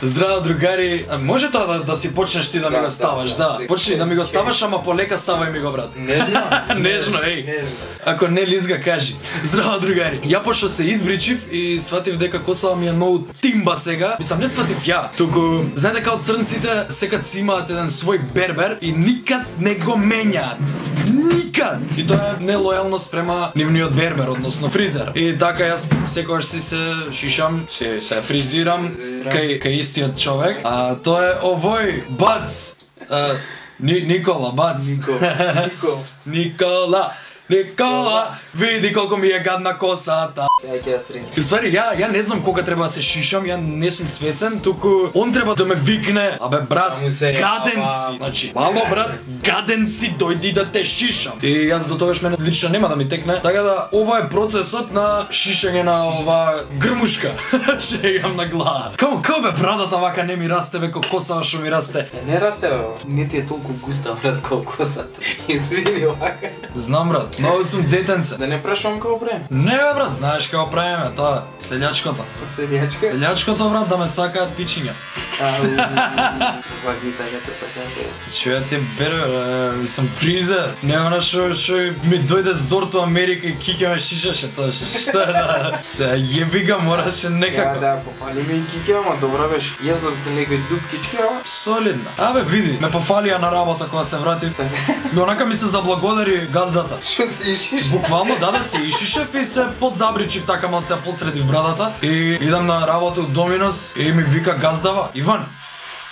Здраво, другари. Може тоа да си почнеш ти да ми го ставаш, да. Почни да ми го ставаш, ама полека ставај ми го, брат. Нежно. Нежно, еј. Ако не лизга, кажи. Здраво, другари. Ја пошто се избричив и сватив дека косава ми е многу тимба сега. Мислам, не сватив ја, туку знаете како црнците секад си имаат еден свој бербер и никад не го менјаат. Никад! И тоа е нелојалност према нивниот бербер, односно фризер. И така јас секогаш си се шишам, се фризирам кај истиот човек. А тоа е овој Бац. Никола Бац. Никола, види колку ми е гадна косата. Сега ќе ја срещам. Ствари, ја не знам кога треба да се шишам, ја не сум свесен, туку он треба да ме викне, абе брат, гаден си. Значи, мало брат, гаден си, дојди да те шишам. И јас до тогаш мене лично нема да ми текне, така да ова е процесот на шишање на ова грмушка. Шегам на глава. Како бе брадата вака не ми расте, бе, ко косава што ми расте. Не расте, бе, не ти е толку густа, брат, колку косата. Извини, вака. Знам, брат, многу сум детенце. Да не прашувам како правим. Не бе брат, знаеш како правиме, тоа селјачкото. Селјачка? Селјачкото брат да ме сакаат пичиња. Вагита не те сакаат. Чуја ти е бербер, мислам фризер. Нема што ми дојде Зорто Америка и Киќа ме шишаше, тоа што е да се јеби га мораше некако. Да, пофали ми и Киќа, ама добра беше. Јас да се некој дупкички, ама Солидно. Абе види, ме пофалија на работа кога се вратив. Но онака ми се заблагодари газдата. што си ишиш? Буквално да се ишишев и се подзабричив така малце подсредив брадата и идам на работа од Доминос и ми вика газдава Иван,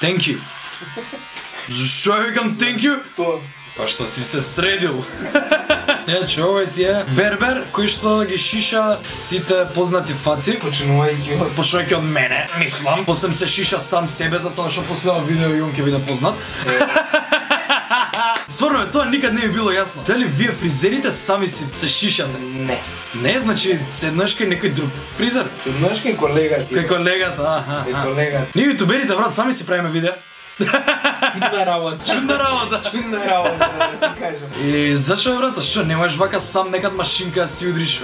thank you. Зашо ја викам thank you? Тоа. Па што си се средил. Ече, овој ти е бербер кој што ги шиша сите познати фаци. Почнувајќи од мене, мислам. После се шиша сам себе затоа што после ова видео и он ќе биде познат. Стварно, тоа никад не ми било јасно. Дали вие фризерите сами си се шишате? Не. Не, значи седнеш кај некој друг фризер. Седнеш кај колега ти. Кај колегата, аха. Кај колега. Ние ютуберите, брат, сами си правиме видео. Чудна работа. Чудна работа. Чудна работа, да ти кажам. И зашо е брата, што немаш вака сам некад машинка да си удриш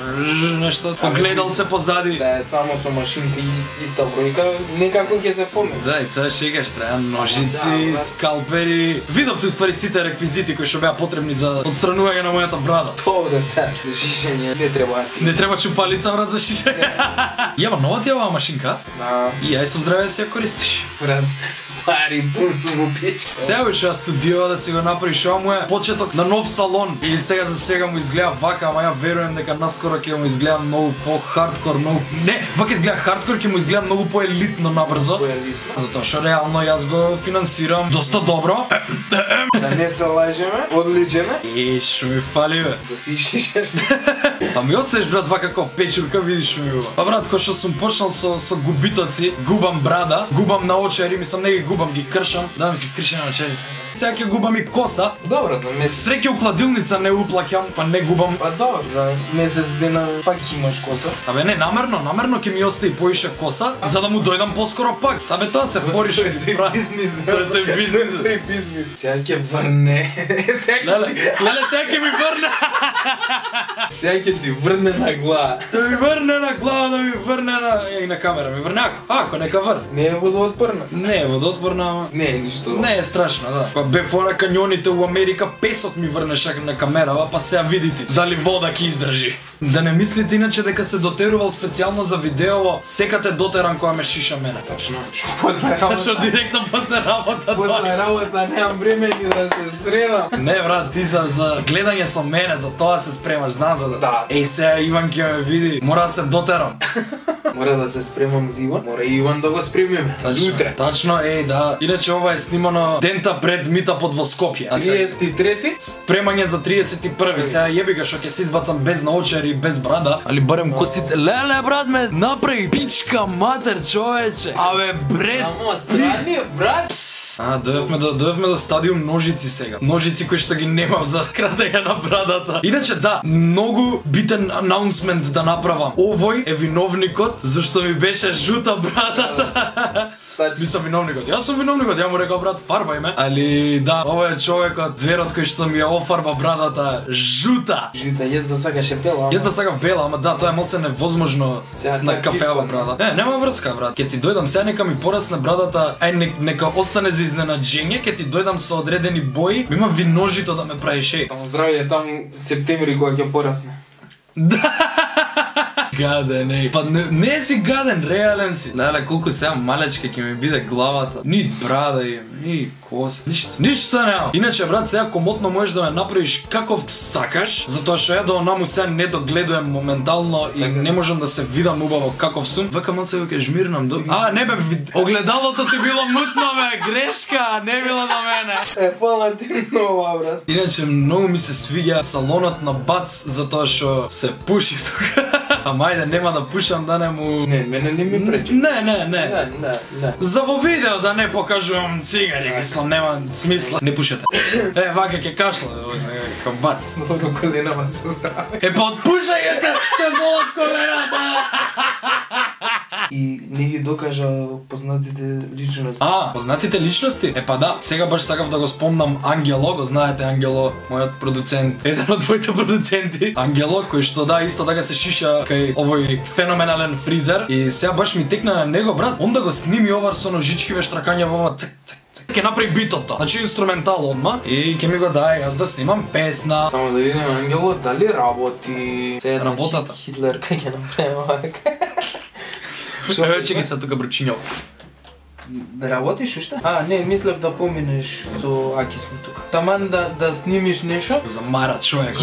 нешто, погледалце позади. Да, само со машинка и иста бројка, некако ќе се помне. Да, и тоа шегаш, треба ножици, скалпери. Видов ти уствари сите реквизити кои што беа потребни за отстранување на мојата брада. Тоа да се за шишење не треба. Не треба чупалица, брат, за шишење. Јава нова ти е оваа машинка? Да. И ај со здраве си ја користиш. Брат, пари пун сум у печка. Сега беше студио да си го направиш, ова му е почеток на нов салон. И сега за сега му изгледа вака, ама ја верувам дека наскоро ќе му изгледа многу по-хардкор, многу... Не, вака изгледа хардкор, ќе му изгледа многу по-елитно набрзо. Затоа што реално јас го финансирам доста добро. Да не се лажеме, одличеме. И шо ми фали, бе. Да си шишеш. Па ми оставиш, брат, вака како печурка, видиш шо ми ува. Па брат, кој што сум почнал со губитоци, губам брада, губам наочари, мислам не ги губам, ги кршам, да ми се скрши на очари. Сега ќе губам и коса. Добро, за месец. Среќа у кладилница не уплаќам, па не губам. Па добро, за месец дена пак имаш коса. Абе не, намерно ќе ми остави поише коса, за да му дојдам поскоро пак. Сабе тоа се форише. Тоа е бизнис, брат. Тоа е бизнис. Тоа е бизнис. Сега ќе врне. Леле, сега ќе ми врне. Сега ќе ти врне на глава. Да ми врне на глава, да ми врне на... И на камера ми врне, ако нека врне. Не е водоотпорна. Не е водоотпорна, ама... Не е ништо. Не е страшно, да. Па бев на каньоните у Америка, песот ми врнеше на камерава, па сега видите дали вода ќе издржи. Да не мислите иначе дека се дотерувал специјално за видео, секате дотеран кога ме шиша мене. Точно. Што директно после работа. После работа немам време ни да се средам. Не брат, ти за гледање со мене, за тоа се спремаш, знам за да. Да. Еј сега Иван ќе ме види, мора да се дотерам. Мора да се спремам за Иван, мора и Иван да го спремиме. Утре. Точно, еј да. Иначе ова е снимано дента пред митапот во Скопје. 33-ти? Спремање за 31-ви. Сега јеби га што ќе се избацам без наочари и без брада, али барем косице. Леле брат ме направи пичка матер, човече. Абе бред. Само страни, брат. Дојавме до стадиум ножици сега. Ножици кои што ги немав за кратење на брадата. Иначе да, многу битен анаунсмент да направам. Овој е виновникот Зашто ми беше жута брадата. Ми сум виновникот. Јас сум виновникот, ја му рекол брат, фарбај ме. Али да, ова е човекот, зверот кој што ми ја офарба брадата жута. Жута, јас да сакаше бела. Јас да сакав бела, ама да, тоа е малце невозможно на кафеава брада. Нема врска брат. Ќе ти дојдам сега, нека ми порасне брадата, нека остане за изненаđenje, ќе ти дојдам со одредени бои, има виножито да ме прави шеј. Само здравје, там септември кога ќе порасне. Гаден, еј. Па не си гаден, реален си. Леле, колку сега малечка ќе ми биде главата. Ни брада имам, ни коса. Ништо нема. Иначе, брат, сега комотно можеш да ме направиш каков сакаш, затоа што ја до онаму сега не догледувам моментално и не можам да се видам убаво каков сум. Вака малце го жмирнам до... Не бе, огледалото ти било мутно, бе, грешка, не било до мене. Фала ти много, брат. Иначе, многу ми се свиѓа салонот на Бац, затоа што се пуши тука. Ама ајде, нема да пушам да не му... Не, мене не ми пречи. Не. За во видео да не покажувам цигари, мислам, нема смисла. Не пушете. Вака ќе кашла, кај Бац. Добро, коленава се здраве. Па отпушајте, те болат колената! И не ги докажа познатите личности. Познатите личности? Па да, сега баш сакав да го спомнам Ангело, го знаете Ангело, мојот продуцент, еден од моите продуценти. Ангело, кој што да, исто така се шиша кај овој феноменален фризер. И сега баш ми текна на него, брат, он да го сними овар со ножичкиве штракања во ова цик. Ке направи битото, значи инструментал одма и ке ми го дај јас да снимам песна. Само да видим Ангело дали работи. Работата. Хитлер кај ќе направи овака. Чекај се тука брчињав. Да работиш уште? Не, мислев да поминеш со Аки сме тука. Таман да снимиш нешто? Замара човекот.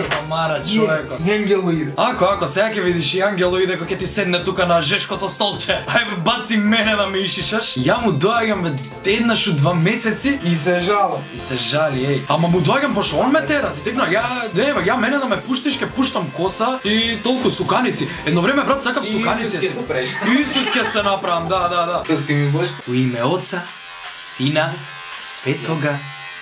Замара човекот. И Ангело иде. Ако сега ќе видиш и Ангело иде кој ќе ти седне тука на жешкото столче. Ајде баци мене да ме ишишаш. Ја му доаѓам еднаш у 2 месеци и се жала. И се жали, еј. Ама му доаѓам пошто он ме тера, ти текна, ја мене да ме пуштиш, ке пуштам коса и толку суканици. Едно време брат сакав суканици. Исус ќе се направам, да. Прости ми Боже. У име Отца, Сина, Светога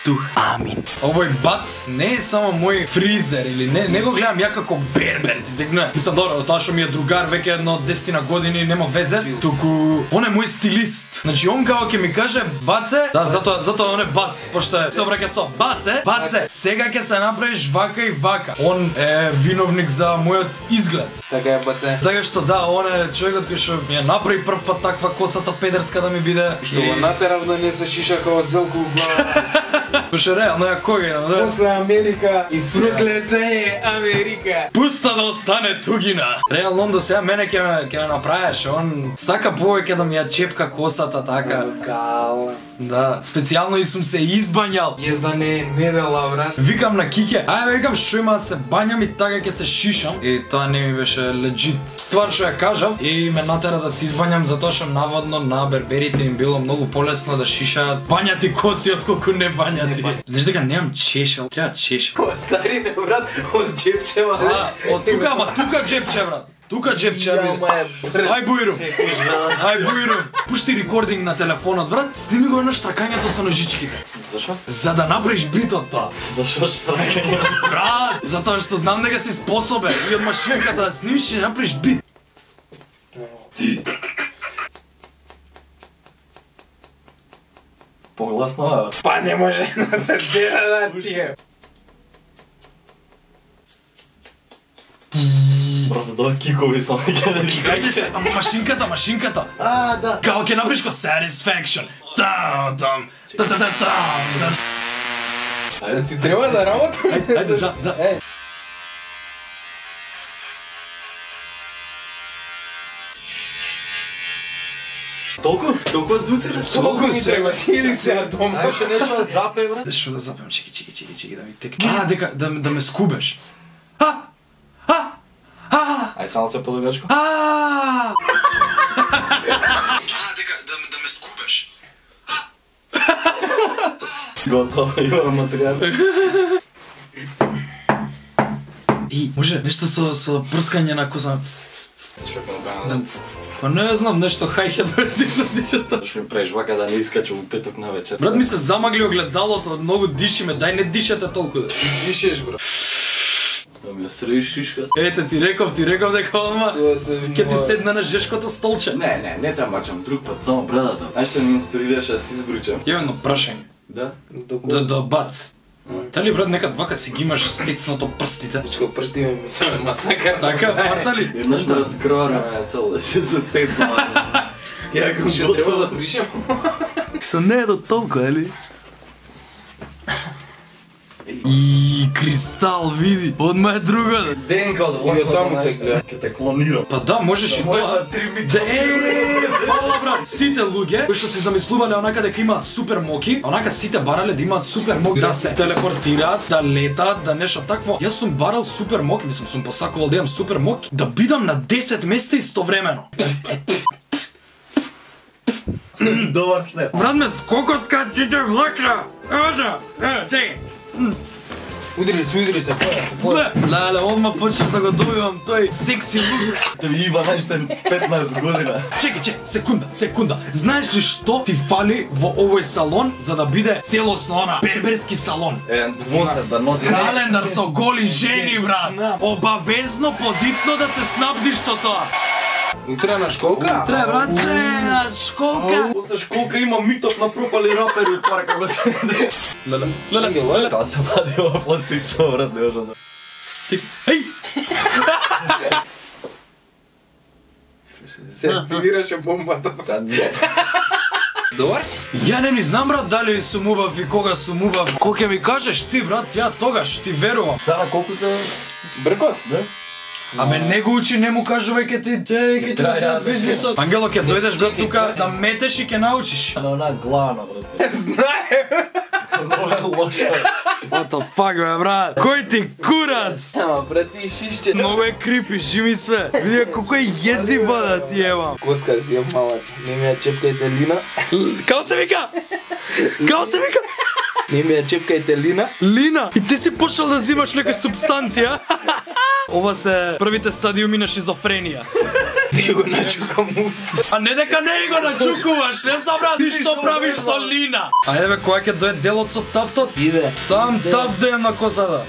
Дух. Амин. Овој Бац не е само мој фризер или не го гледам ја како бербер, ти текна. Мислам добро, тоа што ми е другар веќе едно 10 години, нема везе, туку он е мој стилист. Значи он као ќе ми каже Баце, да, затоа он е Бац, пошто се обраќа со Баце, сега ќе се направиш вака и вака. Он е виновник за мојот изглед. Така е Баце. Така што да, он е човекот кој што ми ја направи прв пат таква косата педерска да ми биде. Што го натерав да не се шиша како зелку у глава. Пуше реално ја кој е, да? После Америка и проклета е Америка. Пуста да остане тугина. Реално он до сега мене ќе ме направиш, он сака повеќе да ми ја чепка косата така. Кала. Да, специјално и сум се избањал. Јес да не недела, брат. Викам на Кике, викам што има да се бањам и така ќе се шишам. И тоа не ми беше легит ствар што ја кажав и ме натера да се избањам затоа што наводно на берберите им било многу полесно да шишаат бањати коси отколку не бањати. Знаеш дека немам чешел, треба чешел. Ко стари не брат, од джепчева. Од тука, ама тука джепче брат. Тука джепче биде. Ај бујру. Пушти рекординг на телефонот брат, сними го на штракањето со ножичките. Зашо? За да направиш битот тоа. Зашо штракање? Брат, затоа што знам дека си способен и од машинката да снимиш и направиш бит. Погласно, Па не може да се дера на тие. брат, да кикови сам ќе да Ајде се, ама машинката. да. Као ќе направиш ко satisfaction. Там. Ти треба да работам. Ајде, да. Толку од звуци? Толку ми требаш или се дома. Ајде нешто запе, брат. Што да запеам, чеки да ми текне. Дека да ме скубеш. Ај само се полегачко. Дека да ме скубеш. Готово, имам материјал. И може нешто со прскање на коса. Па не знам, нешто хајхе да дишата. Што ми правиш вака да не искачам у петок на вечер? Брат ми се замагли огледалото, многу дишиме, дај не дишете толку. Дишеш, брат. Да ми ја средиш шишка. Ете ти реков дека одма ќе ти седна на жешкото столче. Не те мачам, друг пат, само предата. Знаеш што ми инспирираше да си избручам? Именно прашање. Да? Да бац. Дали брат некад вака си ги имаш сецнато прстите? Всичко прсти ми се масакар. Така, парта ли? Еднаш да разкровараме цел да се сецнала. Јако Што треба да бришем? Со не е до толку, ели? И кристал, види, одма е друга. ДНК од И од таму се гледа. Ке те клонирам. Па да, можеш и тоа. Фала брат. Сите луѓе кои што се замислувале онака дека имаат супер моки, онака сите барале да имаат супер мок, да се телепортираат, да летаат, да нешто такво. Јас сум барал супер мок, мислам сум посакувал да имам супер мок, да бидам на 10 места истовремено. Добар снеп. Брат ме скокот кад сите влакна. Ожа, чекај. Удри се, Леле, одма почнав да го добивам тој секси лук. Тој Ива наште 15 година. Чекај, секунда. Знаеш ли што ти фали во овој салон за да биде целосно она берберски салон? Еден двосет да носи. Календар со голи жени, брат. Обавезно подитно да се снабдиш со тоа. Утре на школка? Утре, братче, на школка. После школка има митов на пропали рапери од парка го се. Леле. Као се вади ова пластично, брат, не можам да. Еј! Се активираше бомбата. Добар си? Ја не знам, брат, дали сум убав и кога сум убав. Кој ќе ми кажеш ти, брат, ја тогаш ти верувам. Сега колку се... Бркот? Да? Аме не го учи, не му кажувај ке ти траја бизнисот. Ангело, ќе дојдеш, брат, тука да метеш и ќе научиш. На она главна, брат. Знае. Много е лоша. What the fuck, бе, брат? Кој ти курац? Ама, брат, ти шишче. Много е крипи, живи све. Види колко е језива да ти ева. Коска си е малата. Не ми ја чепкајте Лина. Као се вика? Не ми ја чепкајте Лина. Лина. И ти си почнал да взимаш нека субстанција? Ова се првите стадиуми на шизофренија. Ти го начукам уста. А не дека не го начукуваш, не знам, брат, ти што правиш со Лина? Ајде бе, која ќе дојде делот со тафтот? Иде. Сам таф дојам на косата.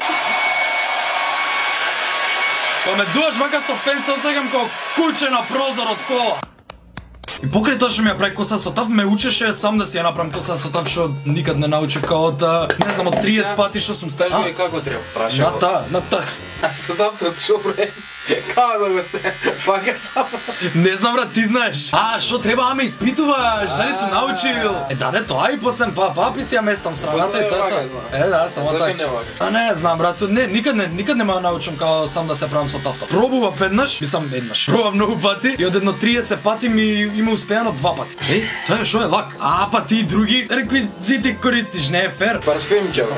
Па ме дуаш вака со фен се осеќам како куче на прозор од кола. И покрај тоа што ми ја прави коса со таф, ме учеше сам да си ја направам коса со таф, што никад не научив као од, не знам, од 30 пати што сум Стажу и како треба. На та. А со тафтот шо бре? Како да го сте? Пака само. Не знам, брат, ти знаеш. Што треба да ме испитуваш? Дали сум научил? Да, тоа и после папи си ја местам страната и тоа. Да, само така. Зашо не вака? Не знам, брат, никад не ме научам као сам да се правам со тафта. Пробував еднаш, пробував многу пати и од едно 30 пати ми има успеано 2 пати. Тоа е шо е лак. Па ти други реквизити користиш, не е фер. Парфемчева.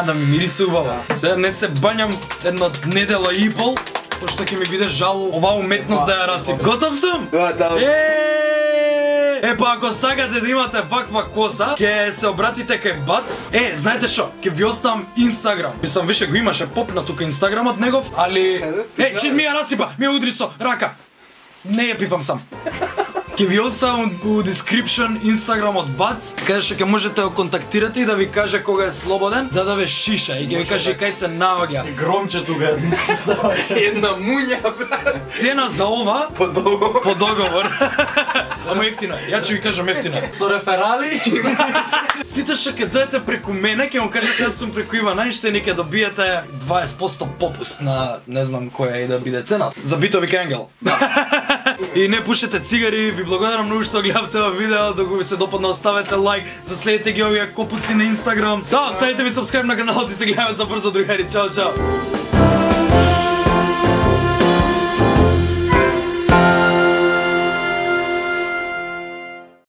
Да ми мирисе убаво. Сега не се бањам едно недела и пол, пошто ќе ми биде жал оваа уметност да ја расип. Готов сум? Да. Па ако сакате да имате ваква коса, ќе се обратите кај Бац. Знаете што? Ќе ви оставам Инстаграм. Мислам, више го имаше попна тука Инстаграмот негов, али... Че ми ја расипа, ми ја удри со рака. Не ја пипам сам. Ќе ви оставам у description Инстаграм од Бац, каде што ќе можете да контактирате и да ви каже кога е слободен, за да ве шиша и ќе ви каже кај се наоѓа. Громче тука. Една муња, брат. Цена за ова По договор. Ама ефтино е, ја ќе ви кажам ефтино е. Со реферали? Сите што ќе дојдете преку мене, ќе му кажете да сум преку Иван Ајнштејн и ќе добиете 20% попуст на не знам која и да биде цената. За битови Кенгел. И не пушете цигари, ви благодарам многу што гледавте ова видео, доколку ви се допадна оставете лайк, заследете ги овие копуци на Инстаграм. Оставете ми сабскрайб на каналот и се гледаме за брзо, другари. Чао, чао.